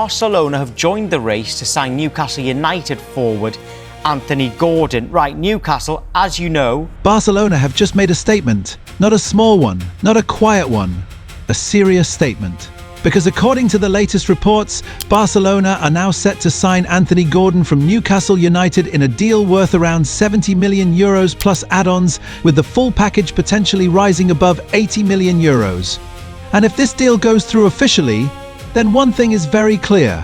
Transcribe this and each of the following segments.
Barcelona have joined the race to sign Newcastle United forward Anthony Gordon. Right, Newcastle, as you know... Barcelona have just made a statement. Not a small one, not a quiet one. A serious statement. Because according to the latest reports, Barcelona are now set to sign Anthony Gordon from Newcastle United in a deal worth around €70 million plus add-ons, with the full package potentially rising above €80 million. And if this deal goes through officially, then one thing is very clear.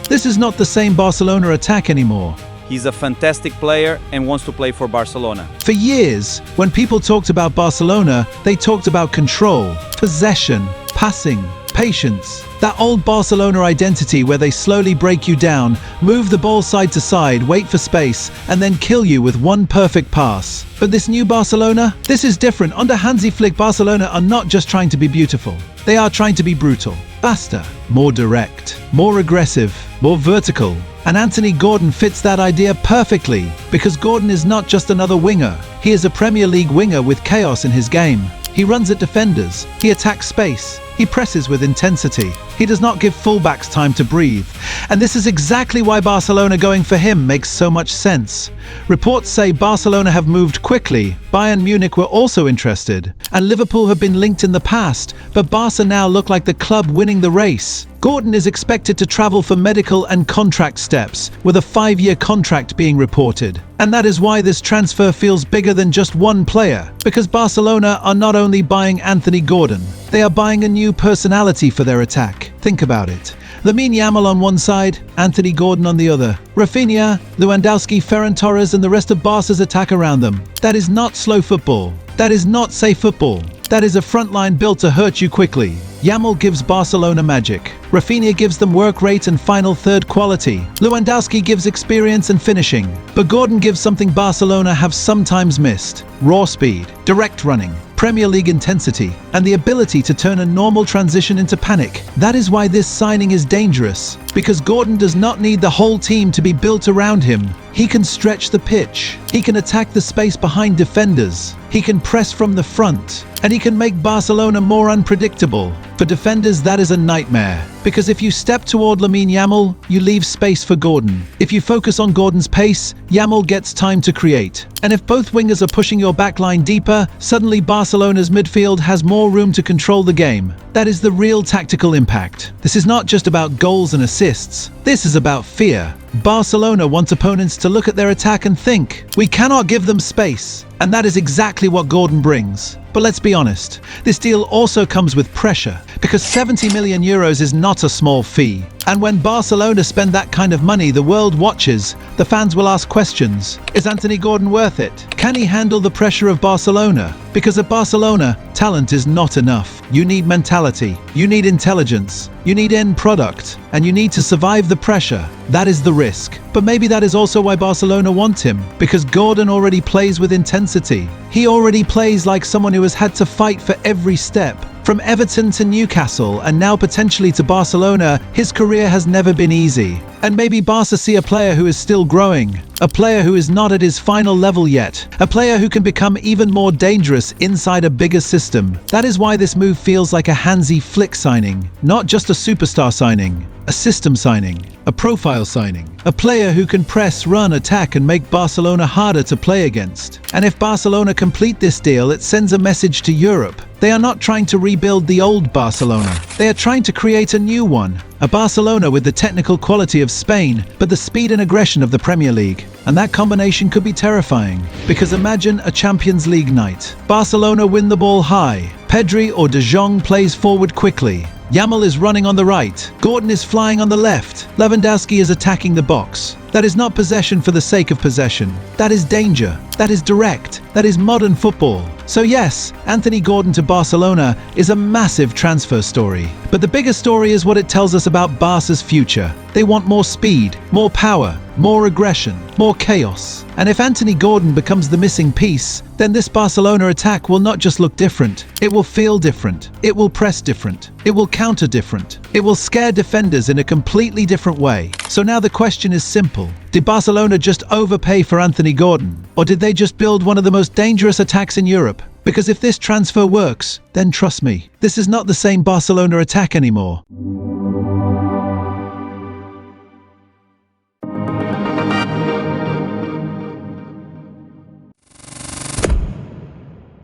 This is not the same Barcelona attack anymore. He's a fantastic player and wants to play for Barcelona. For years, when people talked about Barcelona, they talked about control, possession, passing, patience. That old Barcelona identity where they slowly break you down, move the ball side to side, wait for space, and then kill you with one perfect pass. But this new Barcelona? This is different. Under Hansi Flick, Barcelona are not just trying to be beautiful. They are trying to be brutal, faster, more direct, more aggressive, more vertical. And Anthony Gordon fits that idea perfectly, because Gordon is not just another winger. He is a Premier League winger with chaos in his game. He runs at defenders, he attacks space, he presses with intensity, he does not give fullbacks time to breathe. And this is exactly why Barcelona going for him makes so much sense. Reports say Barcelona have moved quickly, Bayern Munich were also interested, and Liverpool have been linked in the past, but Barca now look like the club winning the race. Gordon is expected to travel for medical and contract steps, with a 5-year contract being reported. And that is why this transfer feels bigger than just one player, because Barcelona are not only buying Anthony Gordon, they are buying a new personality for their attack. Think about it. Lamine Yamal on one side, Anthony Gordon on the other. Raphinha, Lewandowski, Ferran Torres and the rest of Barca's attack around them. That is not slow football. That is not safe football. That is a front line built to hurt you quickly. Yamal gives Barcelona magic. Raphinha gives them work rate and final third quality. Lewandowski gives experience and finishing. But Gordon gives something Barcelona have sometimes missed. Raw speed, direct running, Premier League intensity, and the ability to turn a normal transition into panic. That is why this signing is dangerous. Because Gordon does not need the whole team to be built around him. He can stretch the pitch. He can attack the space behind defenders. He can press from the front. And he can make Barcelona more unpredictable. For defenders, that is a nightmare. Because if you step toward Lamine Yamal, you leave space for Gordon. If you focus on Gordon's pace, Yamal gets time to create. And if both wingers are pushing your backline deeper, suddenly Barcelona's midfield has more room to control the game. That is the real tactical impact. This is not just about goals and assists. This is about fear. Barcelona want opponents to look at their attack and think, we cannot give them space. And that is exactly what Gordon brings. But let's be honest, this deal also comes with pressure, because €70 million is not a small fee. And when Barcelona spend that kind of money, the world watches. The fans will ask questions. Is Anthony Gordon worth it? Can he handle the pressure of Barcelona? Because at Barcelona, talent is not enough. You need mentality, you need intelligence, you need end product, and you need to survive the pressure. That is the risk. But maybe that is also why Barcelona want him, because Gordon already plays with intensity. He already plays like someone who has had to fight for every step. From Everton to Newcastle and now potentially to Barcelona, his career has never been easy. And maybe Barca see a player who is still growing, a player who is not at his final level yet, a player who can become even more dangerous inside a bigger system. That is why this move feels like a Hansi Flick signing, not just a superstar signing, a system signing, a profile signing, a player who can press, run, attack and make Barcelona harder to play against. And if Barcelona complete this deal, it sends a message to Europe. They are not trying to rebuild the old Barcelona. They are trying to create a new one. A Barcelona with the technical quality of Spain, but the speed and aggression of the Premier League. And that combination could be terrifying. Because imagine a Champions League night. Barcelona win the ball high. Pedri or De Jong plays forward quickly. Yamal is running on the right. Gordon is flying on the left. Lewandowski is attacking the box. That is not possession for the sake of possession. That is danger. That is direct. That is modern football. So yes, Anthony Gordon to Barcelona is a massive transfer story. But the bigger story is what it tells us about Barca's future. They want more speed, more power, more aggression, more chaos. And if Anthony Gordon becomes the missing piece, then this Barcelona attack will not just look different. It will feel different. It will press different. It will counter different. It will scare defenders in a completely different way. So now the question is simple. Did Barcelona just overpay for Anthony Gordon? Or did they just build one of the most dangerous attacks in Europe? Because if this transfer works, then trust me, this is not the same Barcelona attack anymore.